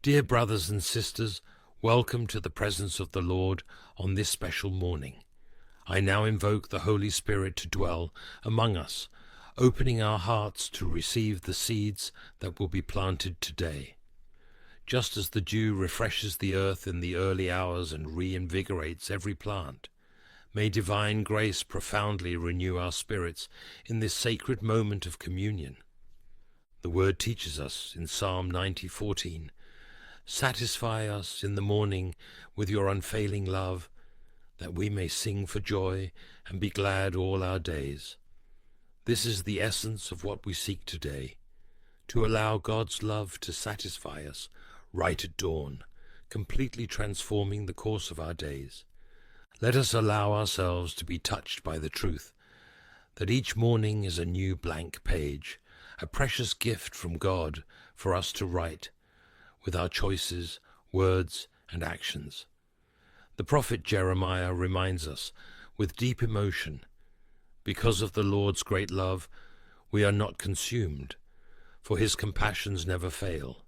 Dear brothers and sisters, welcome to the presence of the Lord on this special morning. I now invoke the Holy Spirit to dwell among us, opening our hearts to receive the seeds that will be planted today. Just as the dew refreshes the earth in the early hours and reinvigorates every plant, may divine grace profoundly renew our spirits in this sacred moment of communion. The Word teaches us in Psalm 90:14, "Satisfy us in the morning with your unfailing love, that we may sing for joy and be glad all our days." This is the essence of what we seek today, to allow God's love to satisfy us right at dawn, completely transforming the course of our days. Let us allow ourselves to be touched by the truth that each morning is a new blank page, a precious gift from God for us to write with our choices, words, and actions. The prophet Jeremiah reminds us with deep emotion, "Because of the Lord's great love, we are not consumed, for his compassions never fail.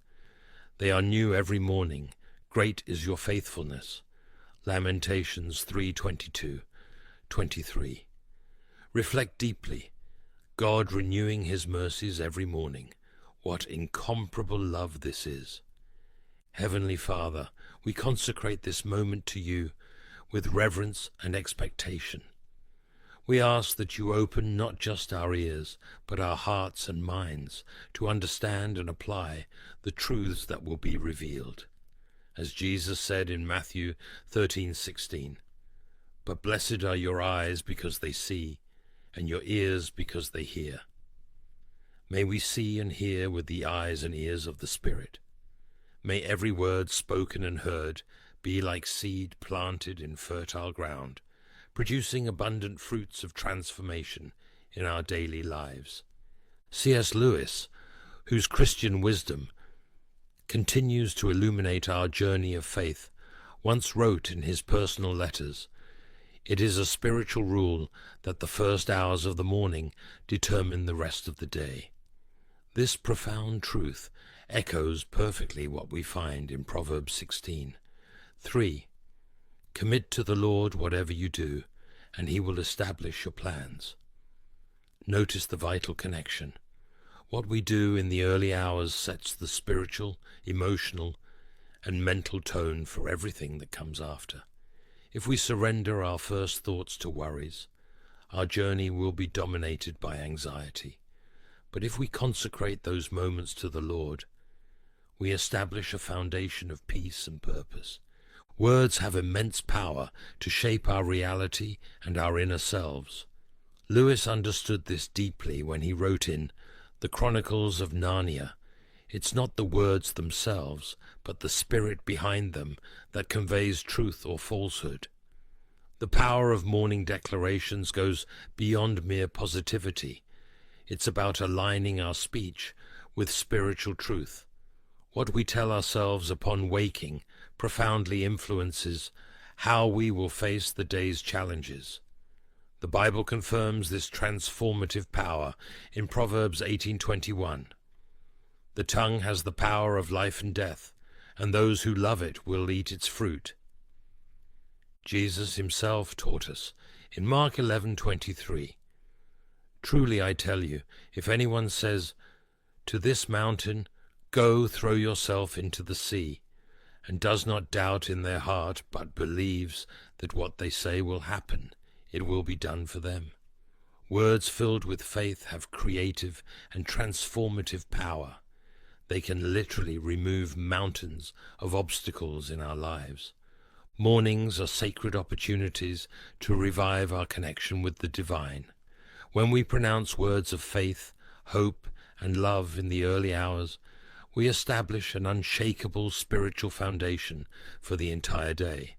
They are new every morning. Great is your faithfulness." Lamentations 3:22-23. Reflect deeply. God renewing his mercies every morning. What incomparable love this is. Heavenly Father, we consecrate this moment to you with reverence and expectation. We ask that you open not just our ears, but our hearts and minds to understand and apply the truths that will be revealed. As Jesus said in Matthew 13:16, "But blessed are your eyes because they see, and your ears because they hear." May we see and hear with the eyes and ears of the Spirit. May every word spoken and heard be like seed planted in fertile ground, producing abundant fruits of transformation in our daily lives. C.S. Lewis, whose Christian wisdom continues to illuminate our journey of faith, once wrote in his personal letters, "It is a spiritual rule that the first hours of the morning determine the rest of the day." This profound truth echoes perfectly what we find in Proverbs 16:3. "Commit to the Lord whatever you do, and he will establish your plans." Notice the vital connection. What we do in the early hours sets the spiritual, emotional, and mental tone for everything that comes after. If we surrender our first thoughts to worries, our journey will be dominated by anxiety. But if we consecrate those moments to the Lord, we establish a foundation of peace and purpose. Words have immense power to shape our reality and our inner selves. Lewis understood this deeply when he wrote in The Chronicles of Narnia, "It's not the words themselves, but the spirit behind them that conveys truth or falsehood." The power of morning declarations goes beyond mere positivity. It's about aligning our speech with spiritual truth. What we tell ourselves upon waking profoundly influences how we will face the day's challenges. The Bible confirms this transformative power in Proverbs 18:21. "The tongue has the power of life and death, and those who love it will eat its fruit." Jesus himself taught us in Mark 11:23, "Truly I tell you, if anyone says to this mountain, 'Go, throw yourself into the sea,' and does not doubt in their heart, but believes that what they say will happen, it will be done for them." Words filled with faith have creative and transformative power. They can literally remove mountains of obstacles in our lives. Mornings are sacred opportunities to revive our connection with the divine. When we pronounce words of faith, hope, and love in the early hours, we establish an unshakable spiritual foundation for the entire day.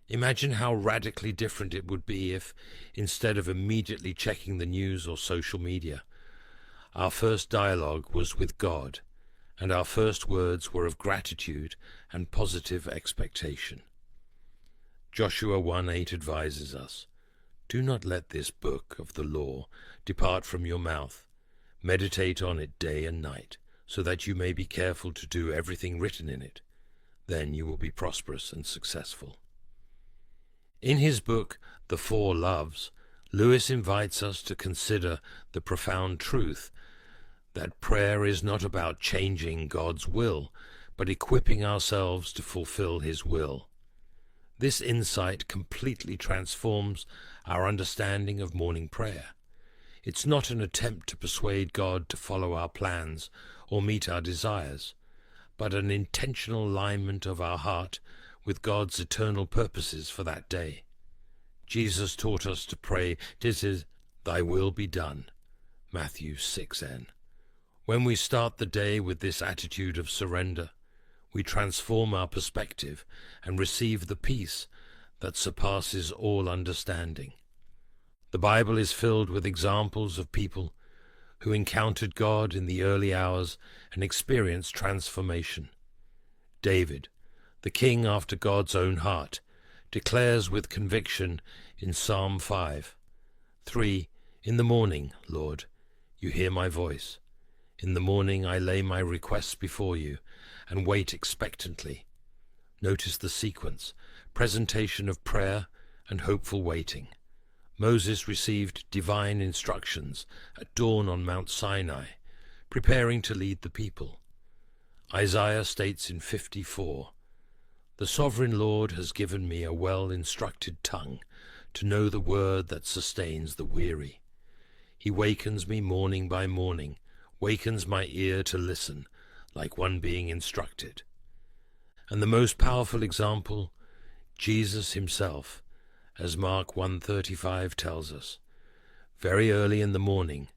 Imagine how radically different it would be if, instead of immediately checking the news or social media, our first dialogue was with God, and our first words were of gratitude and positive expectation. Joshua 1:8 advises us, "Do not let this book of the law depart from your mouth. Meditate on it day and night, so that you may be careful to do everything written in it. Then you will be prosperous and successful. In his book, The Four Loves, Lewis invites us to consider the profound truth that prayer is not about changing God's will, but equipping ourselves to fulfill his will. This insight completely transforms our understanding of morning prayer. It's not an attempt to persuade God to follow our plans or meet our desires, but an intentional alignment of our heart with God's eternal purposes for that day. Jesus taught us to pray, "This is thy will be done," Matthew 6:n. When we start the day with this attitude of surrender, we transform our perspective and receive the peace that surpasses all understanding. The Bible is filled with examples of people who encountered God in the early hours and experienced transformation. David, the king after God's own heart, declares with conviction in Psalm 5, 3, "In the morning, Lord, you hear my voice. In the morning I lay my requests before you and wait expectantly." Notice the sequence: presentation of prayer and hopeful waiting. Moses received divine instructions at dawn on Mount Sinai, preparing to lead the people. Isaiah states in 54, "The sovereign Lord has given me a well-instructed tongue to know the word that sustains the weary. He wakens me morning by morning, wakens my ear to listen, like one being instructed." And the most powerful example, Jesus himself, as Mark 1:35 tells us. Very early in the morning,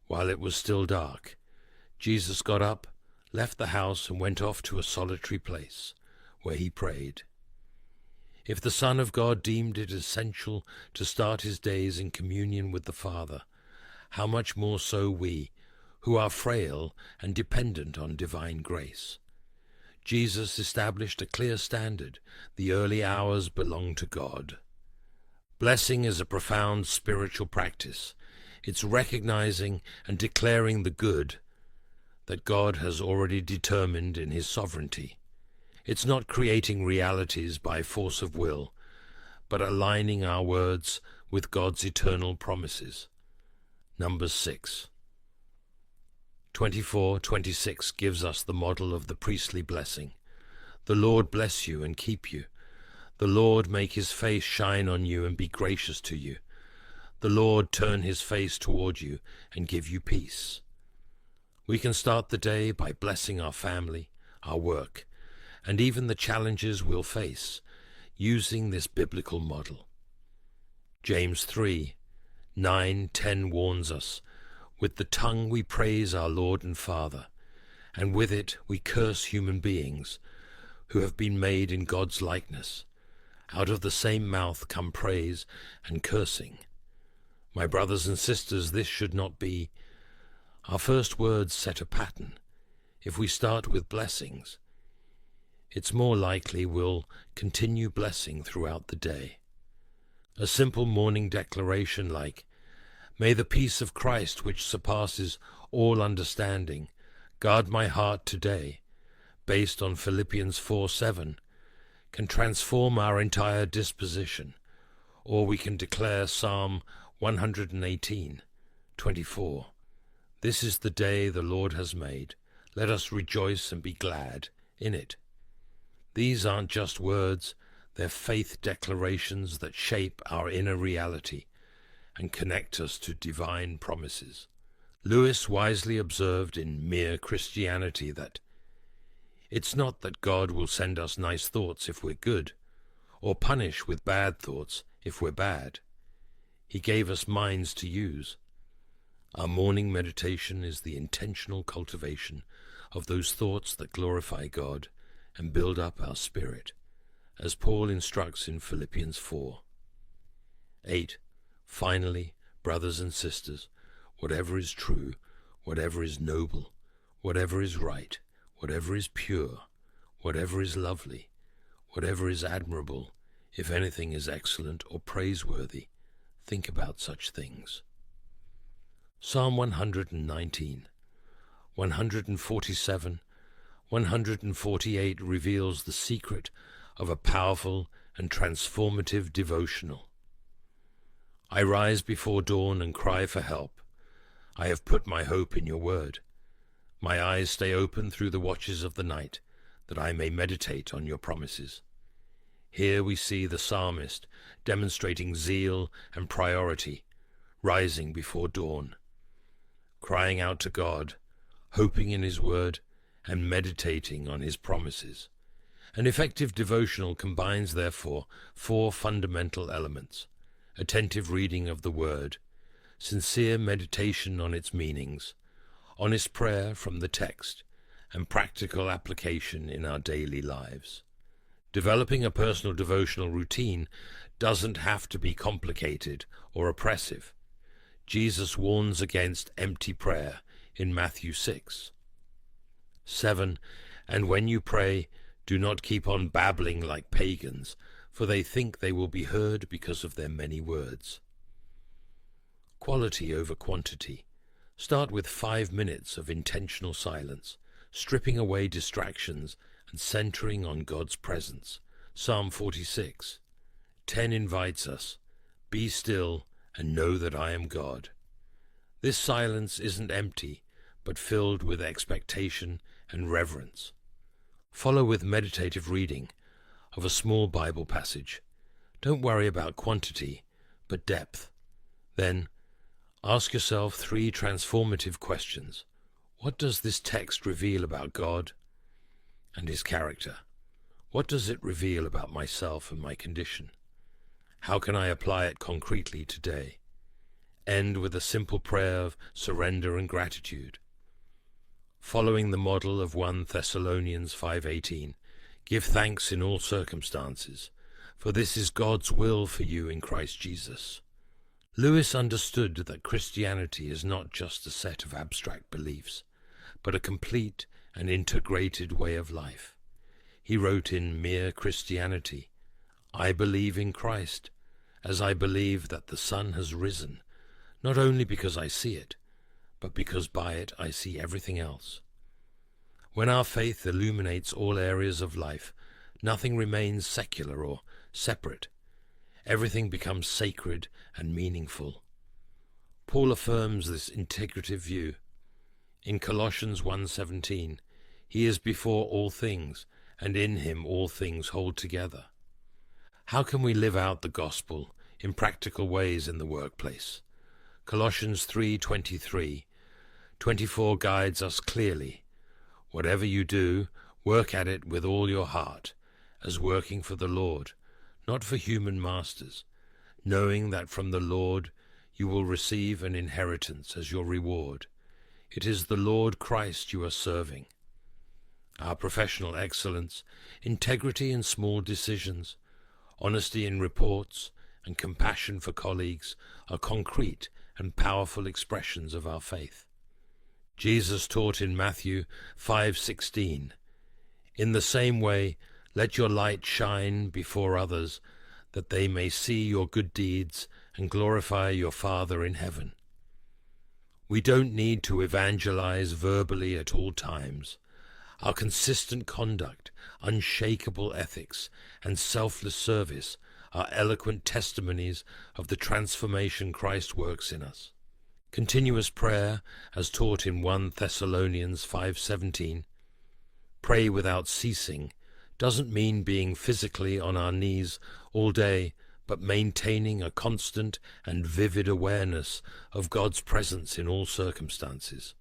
while it was still dark, Jesus got up, left the house, and went off to a solitary place, where he prayed. If the Son of God deemed it essential to start his days in communion with the Father, how much more so we, who are frail and dependent on divine grace. Jesus established a clear standard: the early hours belong to God. Blessing is a profound spiritual practice. It's recognizing and declaring the good that God has already determined in his sovereignty. It's not creating realities by force of will, but aligning our words with God's eternal promises. Numbers 6. 24:26 gives us the model of the priestly blessing. "The Lord bless you and keep you. The Lord make his face shine on you and be gracious to you. The Lord turn his face toward you and give you peace." We can start the day by blessing our family, our work, and even the challenges we'll face, using this biblical model. James 3:9-10 warns us, "With the tongue we praise our Lord and Father, and with it we curse human beings who have been made in God's likeness. Out of the same mouth come praise and cursing." My brothers and sisters, this should not be. Our first words set a pattern. If we start with blessings, it's more likely we'll continue blessing throughout the day. A simple morning declaration like, "May the peace of Christ, which surpasses all understanding, guard my heart today," based on Philippians 4:7, can transform our entire disposition. Or we can declare Psalm 118:24, "This is the day the Lord has made. Let us rejoice and be glad in it." These aren't just words, they're faith declarations that shape our inner reality and connect us to divine promises. Lewis wisely observed in Mere Christianity that it's not that God will send us nice thoughts if we're good, or punish with bad thoughts if we're bad. He gave us minds to use. Our morning meditation is the intentional cultivation of those thoughts that glorify God and build up our spirit, as Paul instructs in Philippians 4. 8. Finally, brothers and sisters, whatever is true, whatever is noble, whatever is right, whatever is pure, whatever is lovely, whatever is admirable, if anything is excellent or praiseworthy, think about such things. Psalm 119. 147, 148 reveals the secret of a powerful and transformative devotional. I rise before dawn and cry for help. I have put my hope in your word. My eyes stay open through the watches of the night, that I may meditate on your promises. Here we see the psalmist demonstrating zeal and priority, rising before dawn, crying out to God, hoping in his word, and meditating on his promises. An effective devotional combines, therefore, four fundamental elements: attentive reading of the word, sincere meditation on its meanings, honest prayer from the text, and practical application in our daily lives. Developing a personal devotional routine doesn't have to be complicated or oppressive. Jesus warns against empty prayer in Matthew 6. 7. And when you pray, do not keep on babbling like pagans, for they think they will be heard because of their many words. Quality over quantity. Start with 5 minutes of intentional silence, stripping away distractions and centering on God's presence. Psalm 46. 10 invites us, be still and know that I am God. This silence isn't empty, but filled with expectation and reverence. Follow with meditative reading of a small Bible passage. Don't worry about quantity, but depth. Then, ask yourself 3 transformative questions. What does this text reveal about God and his character? What does it reveal about myself and my condition? How can I apply it concretely today? End with a simple prayer of surrender and gratitude. Following the model of 1 Thessalonians 5:18, give thanks in all circumstances, for this is God's will for you in Christ Jesus. Lewis understood that Christianity is not just a set of abstract beliefs, but a complete and integrated way of life. He wrote in Mere Christianity, I believe in Christ, as I believe that the sun has risen, not only because I see it, but because by it I see everything else. When our faith illuminates all areas of life, nothing remains secular or separate. Everything becomes sacred and meaningful. Paul affirms this integrative view. In Colossians 1:17, he is before all things, and in him all things hold together. How can we live out the gospel in practical ways in the workplace? Colossians 3:23-24 guides us clearly. Whatever you do, work at it with all your heart, as working for the Lord, not for human masters, knowing that from the Lord you will receive an inheritance as your reward. It is the Lord Christ you are serving. Our professional excellence, integrity in small decisions, honesty in reports, and compassion for colleagues are concrete and powerful expressions of our faith. Jesus taught in Matthew 5:16, in the same way, let your light shine before others, that they may see your good deeds and glorify your Father in heaven. We don't need to evangelize verbally at all times. Our consistent conduct, unshakable ethics, and selfless service are eloquent testimonies of the transformation Christ works in us. Continuous prayer, as taught in 1 Thessalonians 5:17, pray without ceasing, doesn't mean being physically on our knees all day, but maintaining a constant and vivid awareness of God's presence in all circumstances.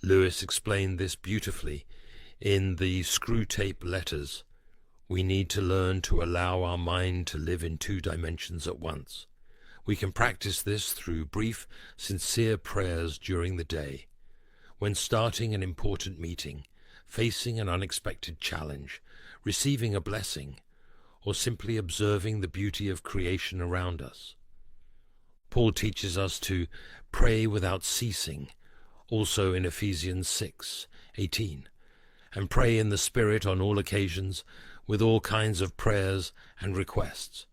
Lewis explained this beautifully in the Screwtape Letters. We need to learn to allow our mind to live in 2 dimensions at once. We can practice this through brief, sincere prayers during the day. When starting an important meeting, facing an unexpected challenge, receiving a blessing, or simply observing the beauty of creation around us. Paul teaches us to pray without ceasing, also in Ephesians 6:18, and pray in the Spirit on all occasions with all kinds of prayers and requests.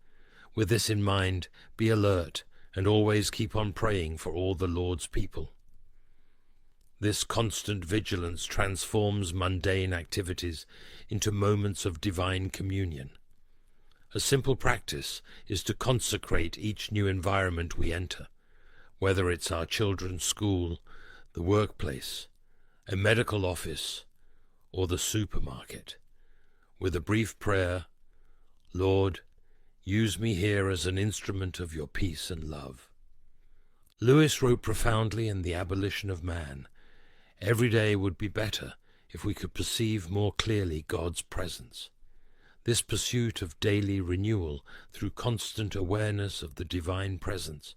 With this in mind, be alert and always keep on praying for all the Lord's people. This constant vigilance transforms mundane activities into moments of divine communion. A simple practice is to consecrate each new environment we enter, whether it's our children's school, the workplace, a medical office, or the supermarket, with a brief prayer, "Lord, use me here as an instrument of your peace and love." Lewis wrote profoundly in The Abolition of Man, "Every day would be better if we could perceive more clearly God's presence." This pursuit of daily renewal through constant awareness of the divine presence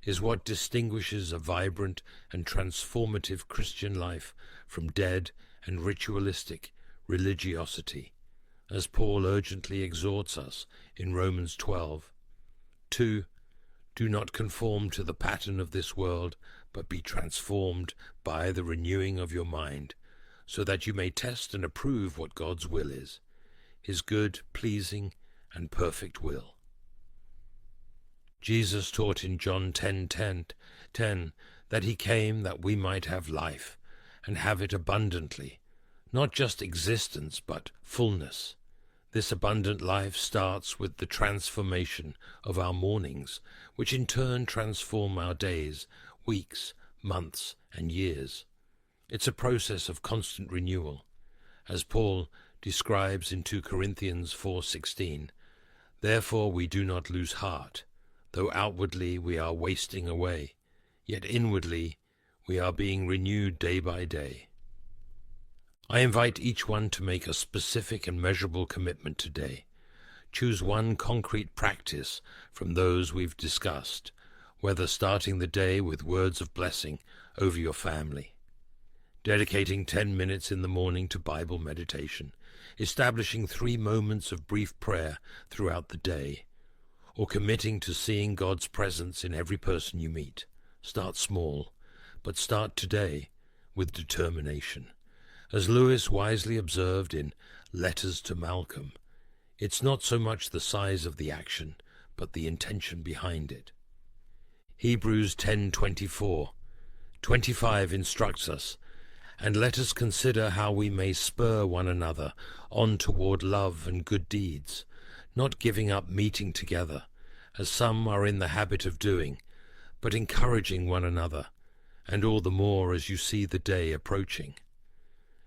is what distinguishes a vibrant and transformative Christian life from dead and ritualistic religiosity, as Paul urgently exhorts us in Romans 12. 2. Do not conform to the pattern of this world, but be transformed by the renewing of your mind, so that you may test and approve what God's will is, his good, pleasing, and perfect will. Jesus taught in John 10:10 that he came that we might have life, and have it abundantly, not just existence, but fullness. This abundant life starts with the transformation of our mornings, which in turn transform our days, weeks, months, and years. It's a process of constant renewal. As Paul describes in 2 Corinthians 4:16, "Therefore we do not lose heart, though outwardly we are wasting away, yet inwardly we are being renewed day by day." I invite each one to make a specific and measurable commitment today. Choose one concrete practice from those we've discussed, whether starting the day with words of blessing over your family, dedicating 10 minutes in the morning to Bible meditation, establishing 3 moments of brief prayer throughout the day, or committing to seeing God's presence in every person you meet. Start small, but start today with determination. As Lewis wisely observed in Letters to Malcolm, it's not so much the size of the action, but the intention behind it. Hebrews 10:24-25 instructs us, "And let us consider how we may spur one another on toward love and good deeds, not giving up meeting together, as some are in the habit of doing, but encouraging one another, and all the more as you see the day approaching."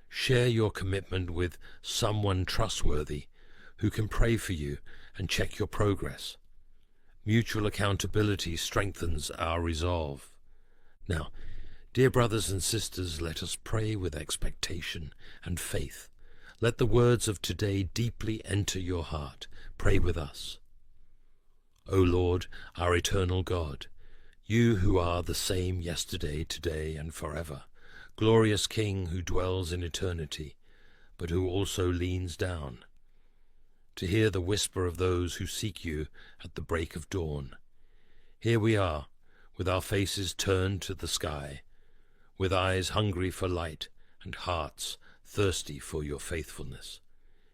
Share your commitment with someone trustworthy who can pray for you and check your progress. Mutual accountability strengthens our resolve. Now, dear brothers and sisters, let us pray with expectation and faith. Let the words of today deeply enter your heart. Pray with us. O Lord, our eternal God, you who are the same yesterday, today, and forever, glorious King who dwells in eternity, but who also leans down to hear the whisper of those who seek you at the break of dawn. Here we are, with our faces turned to the sky, with eyes hungry for light and hearts thirsty for your faithfulness.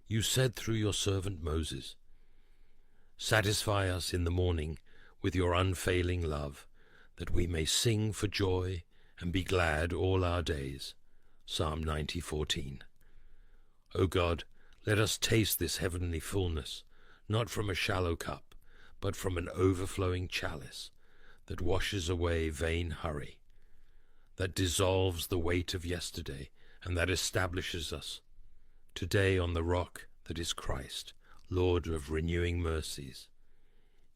You said through your servant Moses, "Satisfy us in the morning with your unfailing love, that we may sing for joy and be glad all our days." Psalm 90:14. O God, let us taste this heavenly fullness, not from a shallow cup, but from an overflowing chalice that washes away vain hurry, that dissolves the weight of yesterday, and that establishes us today on the rock that is Christ, Lord of renewing mercies.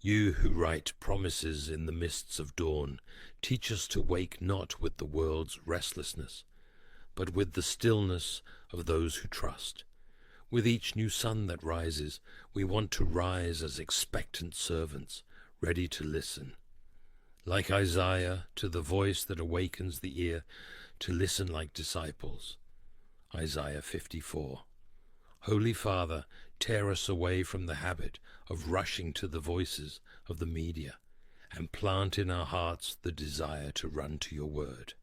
You who write promises in the mists of dawn, teach us to wake not with the world's restlessness, but with the stillness of those who trust. With each new sun that rises, we want to rise as expectant servants, ready to listen. Like Isaiah, to the voice that awakens the ear, to listen like disciples. Isaiah 54. Holy Father, tear us away from the habit of rushing to the voices of the media, and plant in our hearts the desire to run to your word.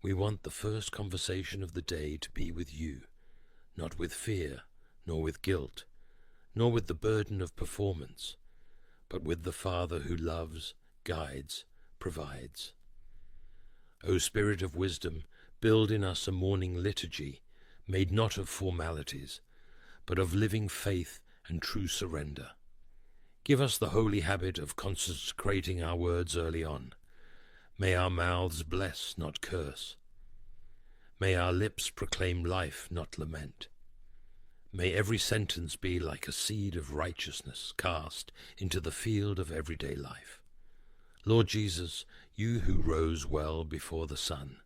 We want the first conversation of the day to be with you, not with fear, nor with guilt, nor with the burden of performance, but with the Father who loves, guides, provides. O Spirit of wisdom, Build in us a morning liturgy, made not of formalities, but of living faith and true surrender. Give us the holy habit of consecrating our words early on. May our mouths bless, not curse. May our lips proclaim life, not lament. May every sentence be like a seed of righteousness cast into the field of everyday life. Lord Jesus, you who rose well before the sun,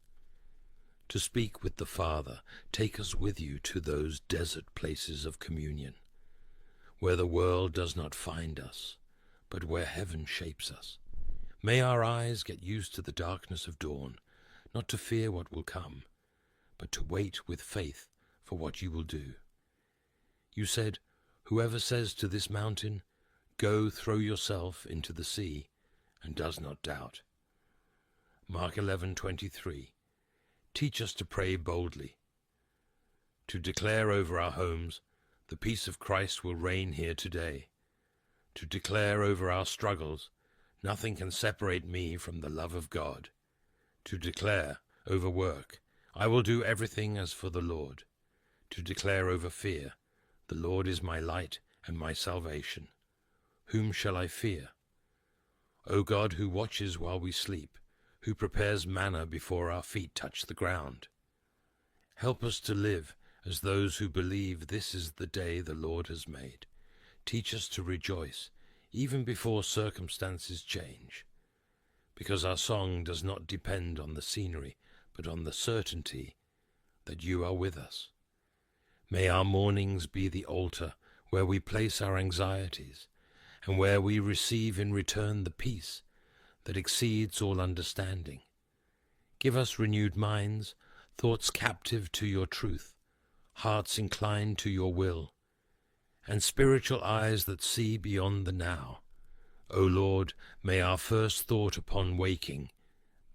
to speak with the Father, take us with you to those desert places of communion, where the world does not find us, but where heaven shapes us. May our eyes get used to the darkness of dawn, not to fear what will come, but to wait with faith for what you will do. You said, whoever says to this mountain, go throw yourself into the sea, and does not doubt. Mark 11:23. Teach us to pray boldly, to declare over our homes, the peace of Christ will reign here today, to declare over our struggles, nothing can separate me from the love of God, to declare over work, I will do everything as for the Lord, to declare over fear, the Lord is my light and my salvation. Whom shall I fear? O God, who watches while we sleep, who prepares manna before our feet touch the ground. Help us to live as those who believe this is the day the Lord has made. Teach us to rejoice, even before circumstances change, because our song does not depend on the scenery, but on the certainty that you are with us. May our mornings be the altar where we place our anxieties, and where we receive in return the peace that exceeds all understanding. Give us renewed minds, thoughts captive to your truth, hearts inclined to your will, and spiritual eyes that see beyond the now. O Lord, may our first thought upon waking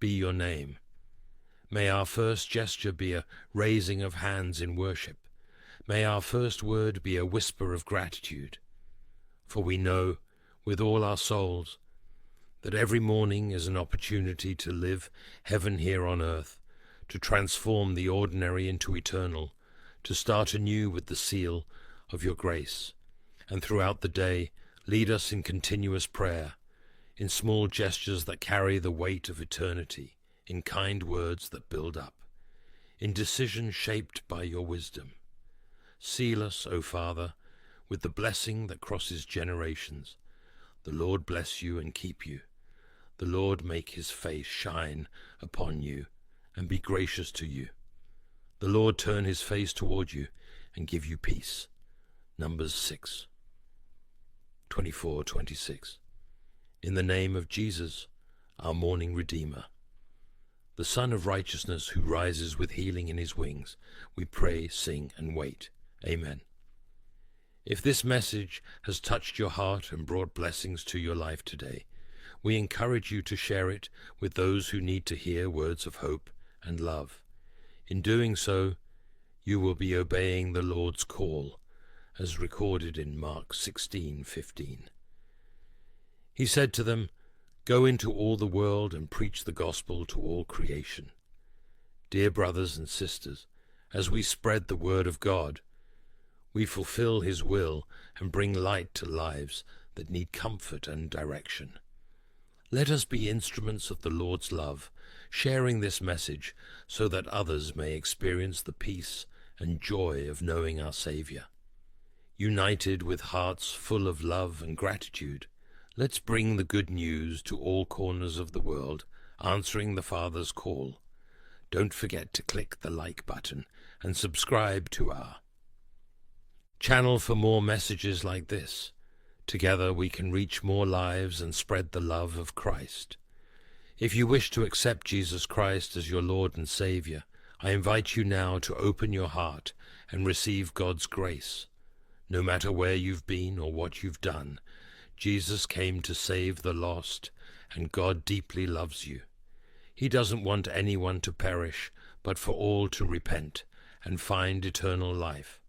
be your name. May our first gesture be a raising of hands in worship. May our first word be a whisper of gratitude. For we know, with all our souls, that every morning is an opportunity to live heaven here on earth, to transform the ordinary into eternal, to start anew with the seal of your grace, and throughout the day lead us in continuous prayer, in small gestures that carry the weight of eternity, in kind words that build up, in decisions shaped by your wisdom. Seal us, O Father, with the blessing that crosses generations. The Lord bless you and keep you. The Lord make his face shine upon you and be gracious to you. The Lord turn his face toward you and give you peace. Numbers 6:24-26. In the name of Jesus, our morning Redeemer, the Son of Righteousness who rises with healing in his wings, we pray, sing, and wait. Amen. If this message has touched your heart and brought blessings to your life today, we encourage you to share it with those who need to hear words of hope and love. In doing so, you will be obeying the Lord's call, as recorded in Mark 16:15. He said to them, "Go into all the world and preach the gospel to all creation." Dear brothers and sisters, as we spread the word of God, we fulfill his will and bring light to lives that need comfort and direction. Let us be instruments of the Lord's love, sharing this message so that others may experience the peace and joy of knowing our Savior. United with hearts full of love and gratitude, let's bring the good news to all corners of the world, answering the Father's call. Don't forget to click the like button and subscribe to our channel for more messages like this. Together we can reach more lives and spread the love of Christ. If you wish to accept Jesus Christ as your Lord and Savior, I invite you now to open your heart and receive God's grace. No matter where you've been or what you've done, Jesus came to save the lost, and God deeply loves you. He doesn't want anyone to perish, but for all to repent and find eternal life.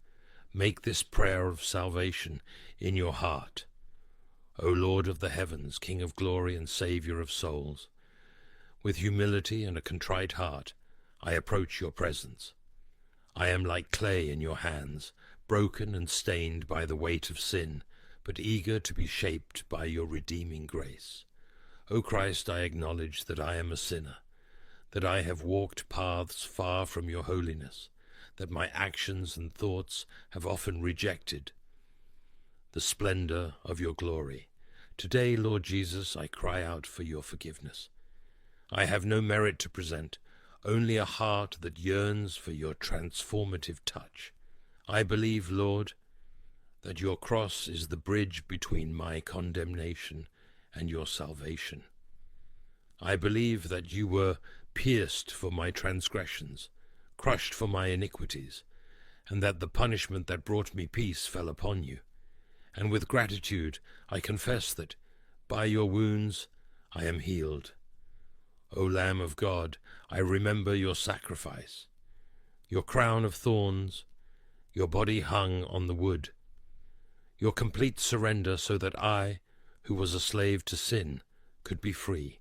Make this prayer of salvation in your heart. O Lord of the heavens, King of glory and Saviour of souls, with humility and a contrite heart, I approach your presence. I am like clay in your hands, broken and stained by the weight of sin, but eager to be shaped by your redeeming grace. O Christ, I acknowledge that I am a sinner, that I have walked paths far from your holiness, that my actions and thoughts have often rejected the splendor of your glory. Today, Lord Jesus, I cry out for your forgiveness. I have no merit to present, only a heart that yearns for your transformative touch. I believe, Lord, that your cross is the bridge between my condemnation and your salvation. I believe that you were pierced for my transgressions, crushed for my iniquities, and that the punishment that brought me peace fell upon you. And with gratitude I confess that, by your wounds, I am healed. O Lamb of God, I remember your sacrifice, your crown of thorns, your body hung on the wood, your complete surrender so that I, who was a slave to sin, could be free.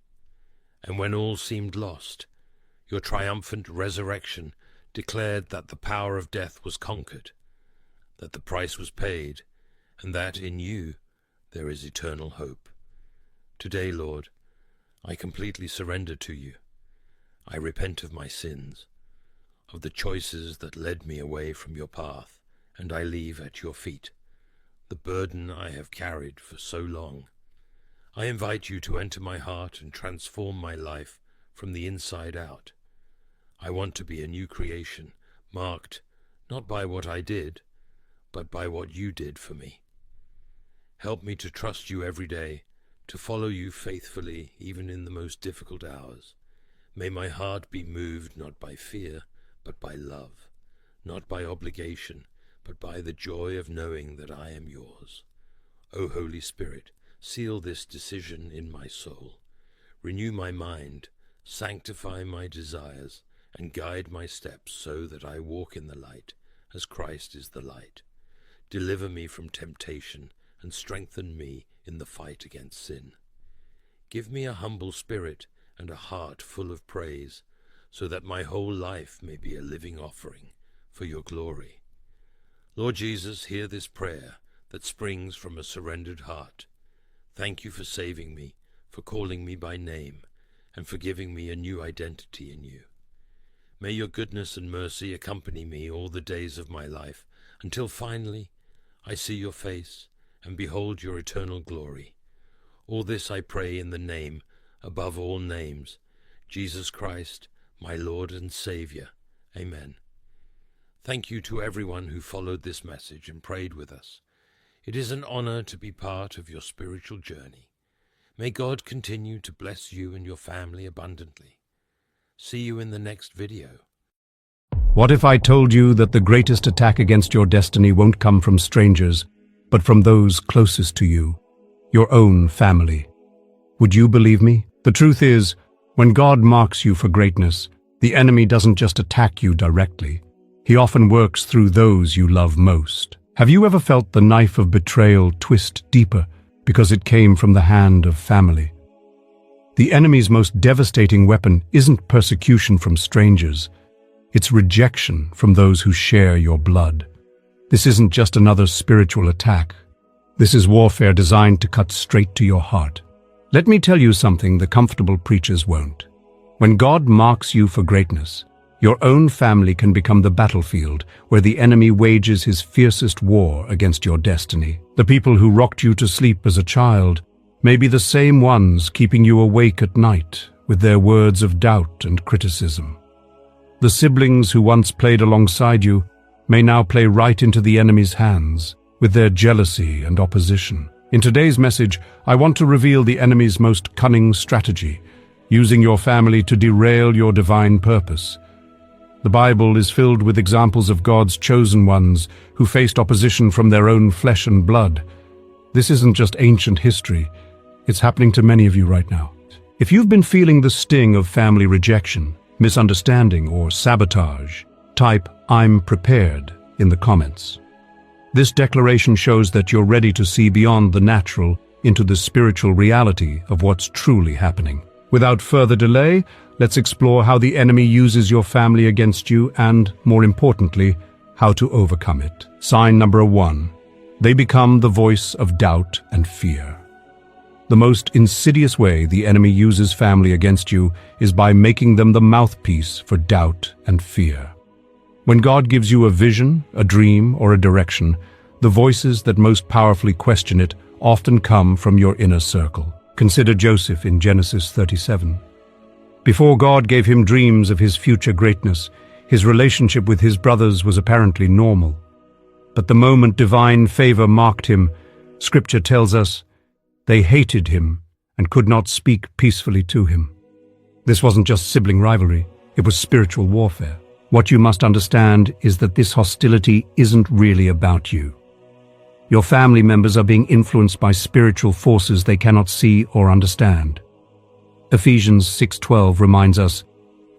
And when all seemed lost, your triumphant resurrection declared that the power of death was conquered, that the price was paid, and that in you there is eternal hope. Today, Lord, I completely surrender to you. I repent of my sins, of the choices that led me away from your path, and I leave at your feet the burden I have carried for so long. I invite you to enter my heart and transform my life from the inside out. I want to be a new creation, marked not by what I did, but by what you did for me. Help me to trust you every day, to follow you faithfully even in the most difficult hours. May my heart be moved not by fear, but by love, not by obligation, but by the joy of knowing that I am yours. O Holy Spirit, seal this decision in my soul. Renew my mind, sanctify my desires, and guide my steps so that I walk in the light, as Christ is the light. Deliver me from temptation and strengthen me in the fight against sin. Give me a humble spirit and a heart full of praise, so that my whole life may be a living offering for your glory. Lord Jesus, hear this prayer that springs from a surrendered heart. Thank you for saving me, for calling me by name, and for giving me a new identity in you. May your goodness and mercy accompany me all the days of my life, until finally I see your face and behold your eternal glory. All this I pray in the name, above all names, Jesus Christ, my Lord and Saviour. Amen. Thank you to everyone who followed this message and prayed with us. It is an honor to be part of your spiritual journey. May God continue to bless you and your family abundantly. See you in the next video. What if I told you that the greatest attack against your destiny won't come from strangers, but from those closest to you, your own family? Would you believe me? The truth is, when God marks you for greatness, the enemy doesn't just attack you directly. He often works through those you love most. Have you ever felt the knife of betrayal twist deeper because it came from the hand of family? The enemy's most devastating weapon isn't persecution from strangers. It's rejection from those who share your blood. This isn't just another spiritual attack. This is warfare designed to cut straight to your heart. Let me tell you something the comfortable preachers won't. When God marks you for greatness, your own family can become the battlefield where the enemy wages his fiercest war against your destiny. The people who rocked you to sleep as a child may be the same ones keeping you awake at night with their words of doubt and criticism. The siblings who once played alongside you may now play right into the enemy's hands with their jealousy and opposition. In today's message, I want to reveal the enemy's most cunning strategy, using your family to derail your divine purpose. The Bible is filled with examples of God's chosen ones who faced opposition from their own flesh and blood. This isn't just ancient history. It's happening to many of you right now. If you've been feeling the sting of family rejection, misunderstanding, or sabotage, type "I'm prepared" in the comments. This declaration shows that you're ready to see beyond the natural into the spiritual reality of what's truly happening. Without further delay, let's explore how the enemy uses your family against you and, more importantly, how to overcome it. Sign number 1. They become the voice of doubt and fear. The most insidious way the enemy uses family against you is by making them the mouthpiece for doubt and fear. When God gives you a vision, a dream, or a direction, the voices that most powerfully question it often come from your inner circle. Consider Joseph in Genesis 37. Before God gave him dreams of his future greatness, his relationship with his brothers was apparently normal. But the moment divine favor marked him, Scripture tells us, they hated him and could not speak peacefully to him. This wasn't just sibling rivalry, it was spiritual warfare. What you must understand is that this hostility isn't really about you. Your family members are being influenced by spiritual forces they cannot see or understand. Ephesians 6:12 reminds us,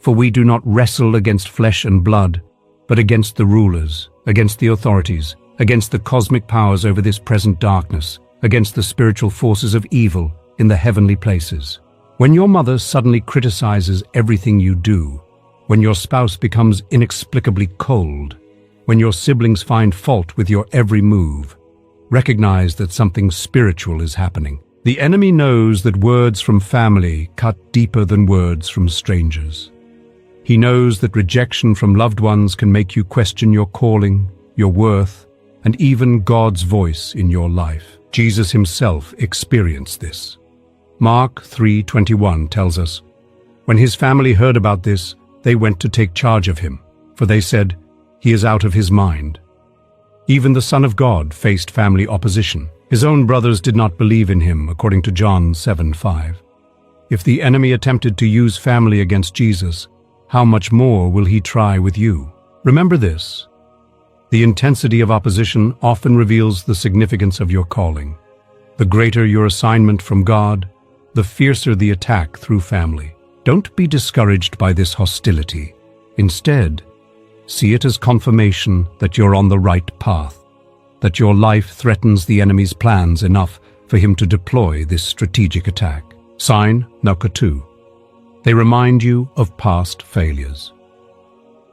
"For we do not wrestle against flesh and blood, but against the rulers, against the authorities, against the cosmic powers over this present darkness, against the spiritual forces of evil in the heavenly places." When your mother suddenly criticizes everything you do, when your spouse becomes inexplicably cold, when your siblings find fault with your every move, recognize that something spiritual is happening. The enemy knows that words from family cut deeper than words from strangers. He knows that rejection from loved ones can make you question your calling, your worth, and even God's voice in your life. Jesus himself experienced this. Mark 3:21 tells us, "When his family heard about this, they went to take charge of him, for they said, 'He is out of his mind.'" Even the Son of God faced family opposition. His own brothers did not believe in him, according to John 7:5. If the enemy attempted to use family against Jesus, how much more will he try with you? Remember this: the intensity of opposition often reveals the significance of your calling. The greater your assignment from God, the fiercer the attack through family. Don't be discouraged by this hostility. Instead, see it as confirmation that you're on the right path, that your life threatens the enemy's plans enough for him to deploy this strategic attack. Sign number 2. They remind you of past failures.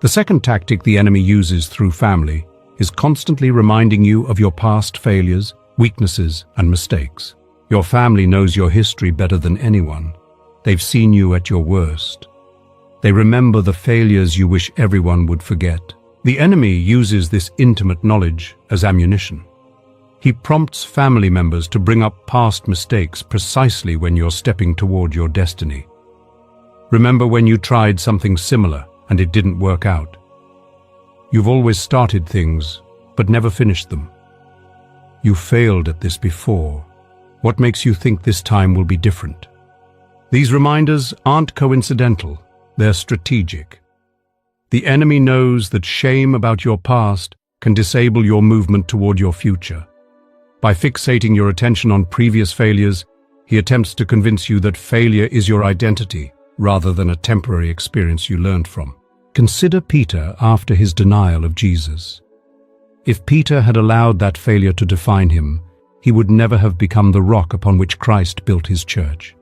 The second tactic the enemy uses through family is constantly reminding you of your past failures, weaknesses, and mistakes. Your family knows your history better than anyone. They've seen you at your worst. They remember the failures you wish everyone would forget. The enemy uses this intimate knowledge as ammunition. He prompts family members to bring up past mistakes precisely when you're stepping toward your destiny. Remember when you tried something similar and it didn't work out? You've always started things, but never finished them. You failed at this before. What makes you think this time will be different? These reminders aren't coincidental, they're strategic. The enemy knows that shame about your past can disable your movement toward your future. By fixating your attention on previous failures, he attempts to convince you that failure is your identity, rather than a temporary experience you learned from. Consider Peter after his denial of Jesus. If Peter had allowed that failure to define him, he would never have become the rock upon which Christ built his church.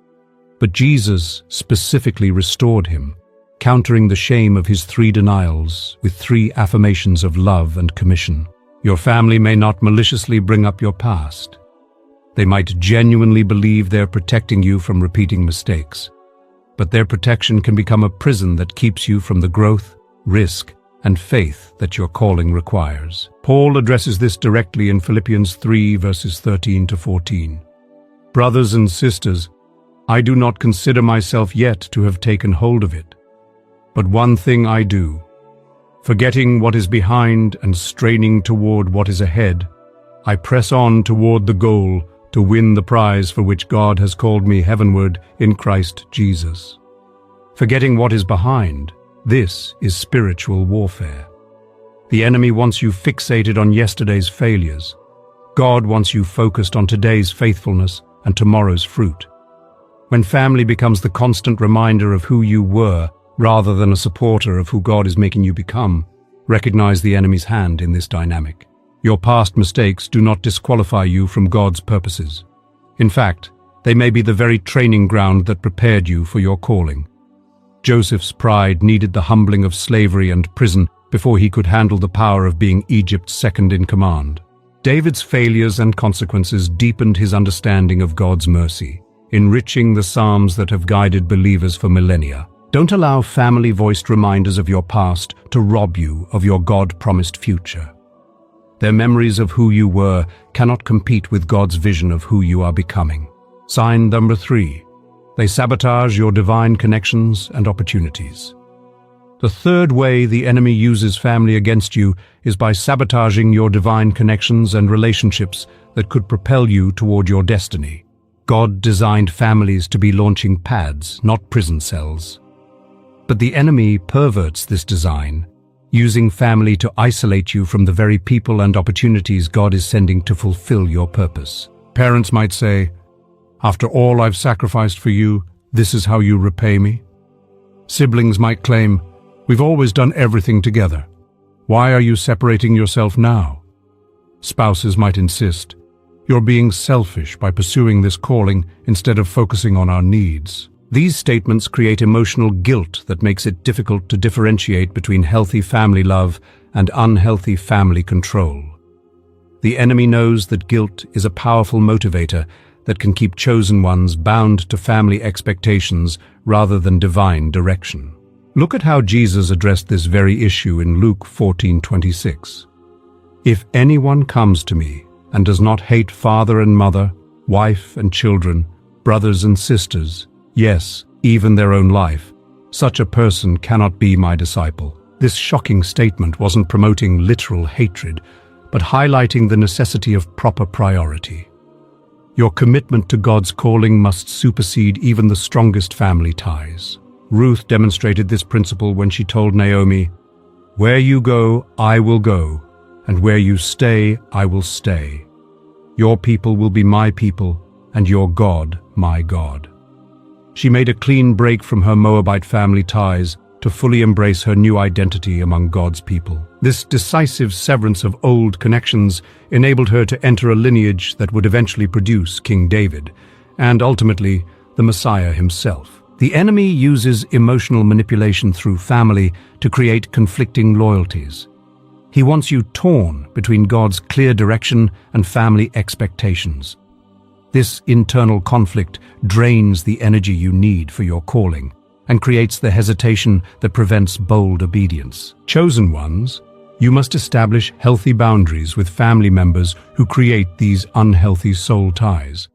But Jesus specifically restored him, countering the shame of his 3 denials with 3 affirmations of love and commission. Your family may not maliciously bring up your past. They might genuinely believe they're protecting you from repeating mistakes. But their protection can become a prison that keeps you from the growth, risk, and faith that your calling requires. Paul addresses this directly in Philippians 3 verses 13 to 14. "Brothers and sisters, I do not consider myself yet to have taken hold of it. But one thing I do, forgetting what is behind and straining toward what is ahead, I press on toward the goal to win the prize for which God has called me heavenward in Christ Jesus." Forgetting what is behind, this is spiritual warfare. The enemy wants you fixated on yesterday's failures. God wants you focused on today's faithfulness and tomorrow's fruit. When family becomes the constant reminder of who you were, rather than a supporter of who God is making you become, recognize the enemy's hand in this dynamic. Your past mistakes do not disqualify you from God's purposes. In fact, they may be the very training ground that prepared you for your calling. Joseph's pride needed the humbling of slavery and prison before he could handle the power of being Egypt's second in command. David's failures and consequences deepened his understanding of God's mercy, enriching the Psalms that have guided believers for millennia. Don't allow family-voiced reminders of your past to rob you of your God-promised future. Their memories of who you were cannot compete with God's vision of who you are becoming. Sign number 3. They sabotage your divine connections and opportunities. The third way the enemy uses family against you is by sabotaging your divine connections and relationships that could propel you toward your destiny. God designed families to be launching pads, not prison cells. But the enemy perverts this design, using family to isolate you from the very people and opportunities God is sending to fulfill your purpose. Parents might say, "After all I've sacrificed for you, this is how you repay me?" Siblings might claim, "We've always done everything together. Why are you separating yourself now?" Spouses might insist, "You're being selfish by pursuing this calling instead of focusing on our needs." These statements create emotional guilt that makes it difficult to differentiate between healthy family love and unhealthy family control. The enemy knows that guilt is a powerful motivator that can keep chosen ones bound to family expectations rather than divine direction. Look at how Jesus addressed this very issue in Luke 14:26. "If anyone comes to me and does not hate father and mother, wife and children, brothers and sisters, yes, even their own life, such a person cannot be my disciple." This shocking statement wasn't promoting literal hatred, but highlighting the necessity of proper priority. Your commitment to God's calling must supersede even the strongest family ties. Ruth demonstrated this principle when she told Naomi, "Where you go, I will go, and where you stay, I will stay. Your people will be my people, and your God, my God." She made a clean break from her Moabite family ties to fully embrace her new identity among God's people. This decisive severance of old connections enabled her to enter a lineage that would eventually produce King David, and ultimately, the Messiah himself. The enemy uses emotional manipulation through family to create conflicting loyalties. He wants you torn between God's clear direction and family expectations. This internal conflict drains the energy you need for your calling and creates the hesitation that prevents bold obedience. Chosen ones, you must establish healthy boundaries with family members who create these unhealthy soul ties.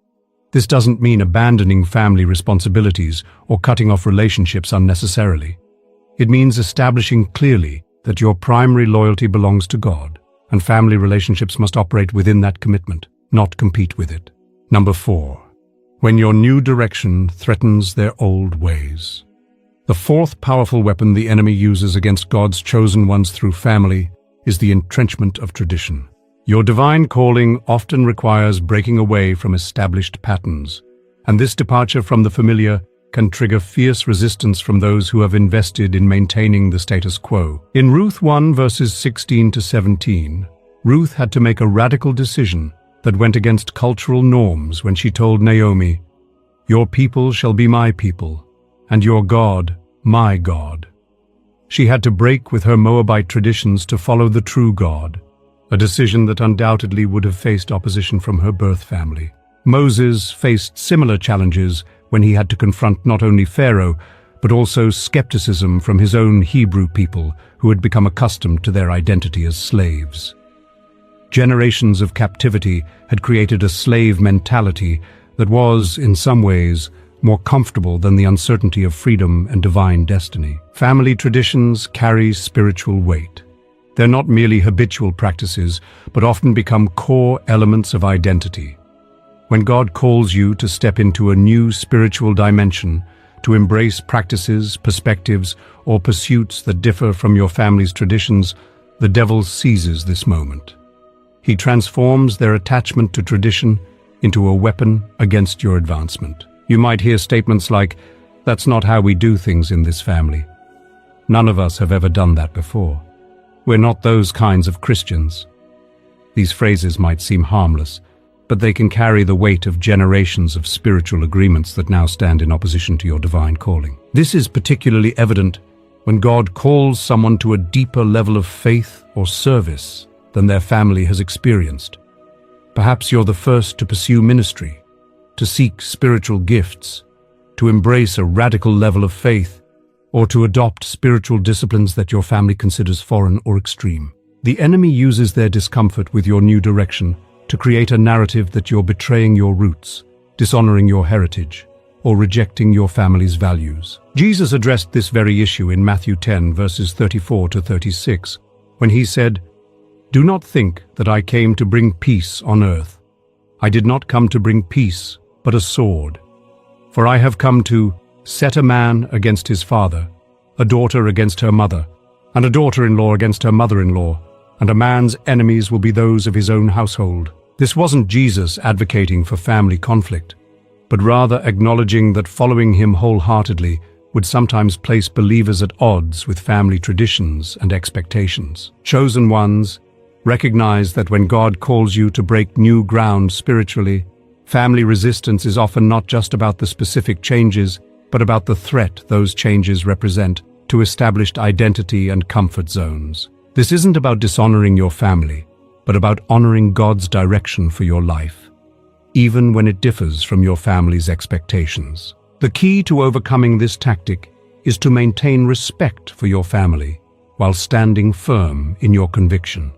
This doesn't mean abandoning family responsibilities or cutting off relationships unnecessarily. It means establishing clearly that your primary loyalty belongs to God, and family relationships must operate within that commitment, not compete with it. Number 4. When your new direction threatens their old ways. The fourth powerful weapon the enemy uses against God's chosen ones through family is the entrenchment of tradition. Your divine calling often requires breaking away from established patterns, and this departure from the familiar can trigger fierce resistance from those who have invested in maintaining the status quo. In Ruth 1 verses 16 to 17, Ruth had to make a radical decision that went against cultural norms when she told Naomi, "Your people shall be my people, and your God, my God." She had to break with her Moabite traditions to follow the true God, a decision that undoubtedly would have faced opposition from her birth family. Moses faced similar challenges when he had to confront not only Pharaoh, but also skepticism from his own Hebrew people who had become accustomed to their identity as slaves. Generations of captivity had created a slave mentality that was, in some ways, more comfortable than the uncertainty of freedom and divine destiny. Family traditions carry spiritual weight. They're not merely habitual practices, but often become core elements of identity. When God calls you to step into a new spiritual dimension, to embrace practices, perspectives, or pursuits that differ from your family's traditions, the devil seizes this moment. He transforms their attachment to tradition into a weapon against your advancement. You might hear statements like, "That's not how we do things in this family. None of us have ever done that before. We're not those kinds of Christians." These phrases might seem harmless, but they can carry the weight of generations of spiritual agreements that now stand in opposition to your divine calling. This is particularly evident when God calls someone to a deeper level of faith or service than their family has experienced. Perhaps you're the first to pursue ministry, to seek spiritual gifts, to embrace a radical level of faith, or to adopt spiritual disciplines that your family considers foreign or extreme. The enemy uses their discomfort with your new direction to create a narrative that you're betraying your roots, dishonoring your heritage, or rejecting your family's values. Jesus addressed this very issue in Matthew 10, verses 34 to 36, when he said, "Do not think that I came to bring peace on earth. I did not come to bring peace, but a sword. For I have come to set a man against his father, a daughter against her mother, and a daughter-in-law against her mother-in-law, and a man's enemies will be those of his own household." This wasn't Jesus advocating for family conflict, but rather acknowledging that following him wholeheartedly would sometimes place believers at odds with family traditions and expectations. Chosen ones, recognize that when God calls you to break new ground spiritually, family resistance is often not just about the specific changes, but about the threat those changes represent to established identity and comfort zones. This isn't about dishonoring your family, but about honoring God's direction for your life, even when it differs from your family's expectations. The key to overcoming this tactic is to maintain respect for your family while standing firm in your conviction.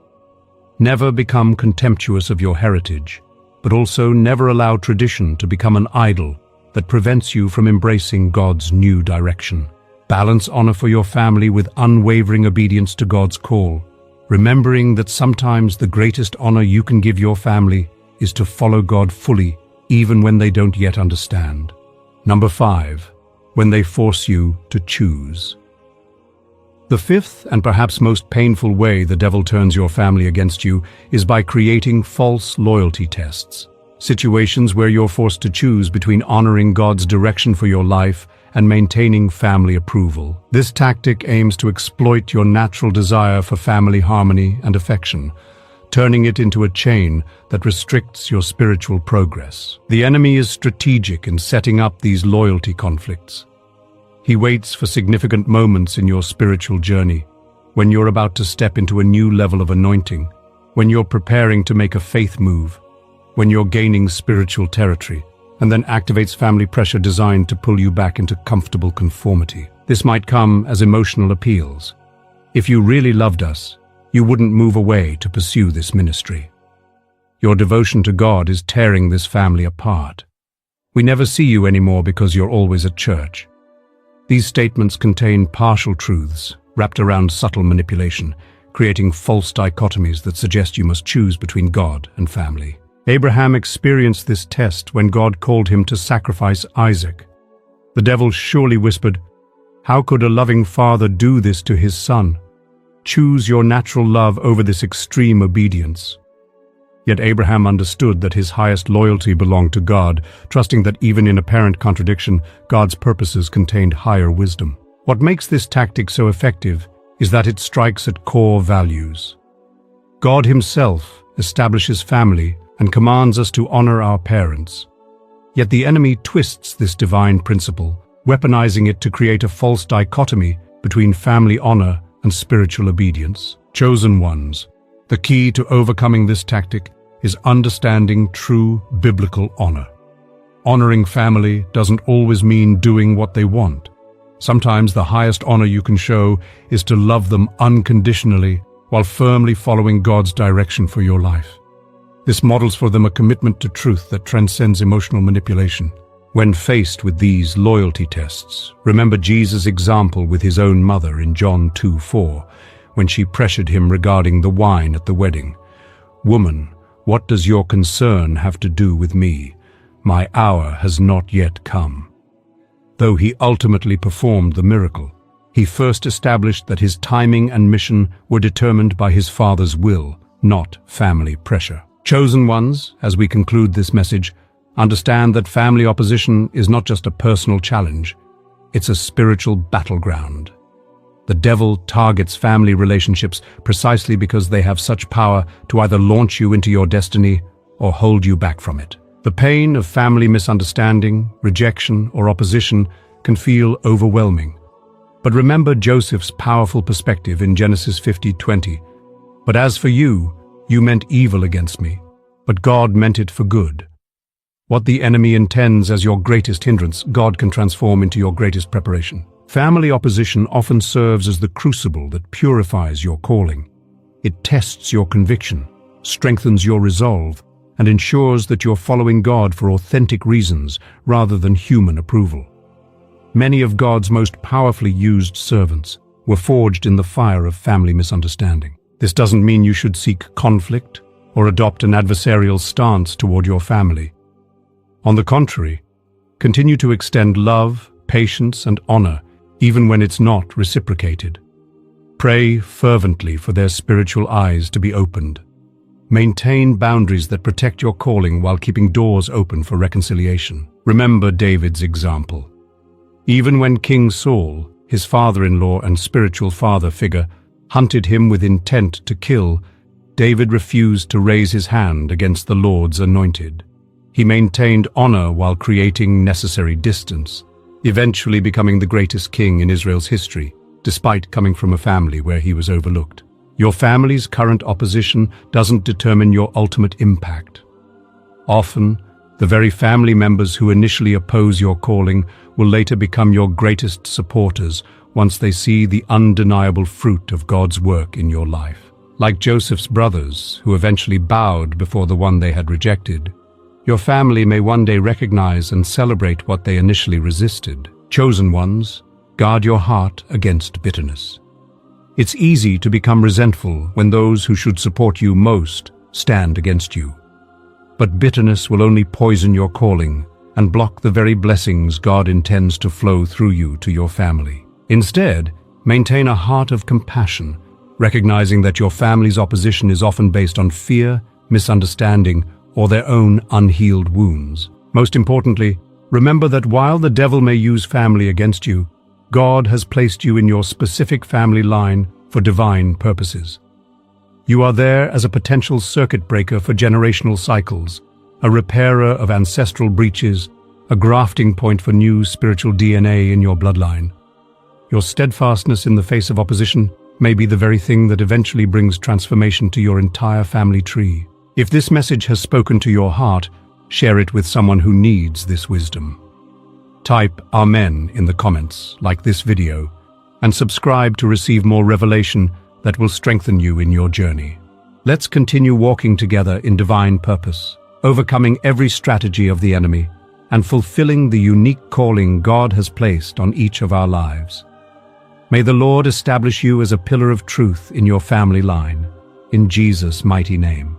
Never become contemptuous of your heritage, but also never allow tradition to become an idol that prevents you from embracing God's new direction. Balance honor for your family with unwavering obedience to God's call, remembering that sometimes the greatest honor you can give your family is to follow God fully, even when they don't yet understand. Number 5, when they force you to choose. The fifth and perhaps most painful way the devil turns your family against you is by creating false loyalty tests. Situations where you're forced to choose between honoring God's direction for your life and maintaining family approval. This tactic aims to exploit your natural desire for family harmony and affection, turning it into a chain that restricts your spiritual progress. The enemy is strategic in setting up these loyalty conflicts. He waits for significant moments in your spiritual journey, when you're about to step into a new level of anointing, when you're preparing to make a faith move, when you're gaining spiritual territory, and then activates family pressure designed to pull you back into comfortable conformity. This might come as emotional appeals. If you really loved us, you wouldn't move away to pursue this ministry. Your devotion to God is tearing this family apart. We never see you anymore because you're always at church. These statements contain partial truths wrapped around subtle manipulation, creating false dichotomies that suggest you must choose between God and family. Abraham experienced this test when God called him to sacrifice Isaac. The devil surely whispered, "How could a loving father do this to his son? Choose your natural love over this extreme obedience." Yet Abraham understood that his highest loyalty belonged to God, trusting that even in apparent contradiction, God's purposes contained higher wisdom. What makes this tactic so effective is that it strikes at core values. God himself establishes family and commands us to honor our parents. Yet the enemy twists this divine principle, weaponizing it to create a false dichotomy between family honor and spiritual obedience. Chosen ones, the key to overcoming this tactic is understanding true biblical honor. Honoring family doesn't always mean doing what they want. Sometimes the highest honor you can show is to love them unconditionally while firmly following God's direction for your life. This models for them a commitment to truth that transcends emotional manipulation. When faced with these loyalty tests, remember Jesus' example with his own mother in John 2:4, when she pressured him regarding the wine at the wedding. "Woman, what does your concern have to do with me? My hour has not yet come." Though he ultimately performed the miracle, he first established that his timing and mission were determined by his Father's will, not family pressure. Chosen ones, as we conclude this message, understand that family opposition is not just a personal challenge, it's a spiritual battleground. The devil targets family relationships precisely because they have such power to either launch you into your destiny or hold you back from it. The pain of family misunderstanding, rejection, or opposition can feel overwhelming. But remember Joseph's powerful perspective in Genesis 50:20. But as for you, you meant evil against me, but God meant it for good. What the enemy intends as your greatest hindrance, God can transform into your greatest preparation. Family opposition often serves as the crucible that purifies your calling. It tests your conviction, strengthens your resolve, and ensures that you're following God for authentic reasons rather than human approval. Many of God's most powerfully used servants were forged in the fire of family misunderstanding. This doesn't mean you should seek conflict or adopt an adversarial stance toward your family. On the contrary, continue to extend love, patience, and honor even when it's not reciprocated. Pray fervently for their spiritual eyes to be opened. Maintain boundaries that protect your calling while keeping doors open for reconciliation. Remember David's example. Even when King Saul, his father-in-law and spiritual father figure, hunted him with intent to kill, David refused to raise his hand against the Lord's anointed. He maintained honor while creating necessary distance, eventually becoming the greatest king in Israel's history, despite coming from a family where he was overlooked. Your family's current opposition doesn't determine your ultimate impact. Often, the very family members who initially oppose your calling will later become your greatest supporters once they see the undeniable fruit of God's work in your life. Like Joseph's brothers, who eventually bowed before the one they had rejected, your family may one day recognize and celebrate what they initially resisted. Chosen ones, guard your heart against bitterness. It's easy to become resentful when those who should support you most stand against you. But bitterness will only poison your calling and block the very blessings God intends to flow through you to your family. Instead, maintain a heart of compassion, recognizing that your family's opposition is often based on fear, misunderstanding, or their own unhealed wounds. Most importantly, remember that while the devil may use family against you, God has placed you in your specific family line for divine purposes. You are there as a potential circuit breaker for generational cycles, a repairer of ancestral breaches, a grafting point for new spiritual DNA in your bloodline. Your steadfastness in the face of opposition may be the very thing that eventually brings transformation to your entire family tree. If this message has spoken to your heart, share it with someone who needs this wisdom. Type Amen in the comments, like this video, and subscribe to receive more revelation that will strengthen you in your journey. Let's continue walking together in divine purpose, overcoming every strategy of the enemy, and fulfilling the unique calling God has placed on each of our lives. May the Lord establish you as a pillar of truth in your family line, in Jesus' mighty name.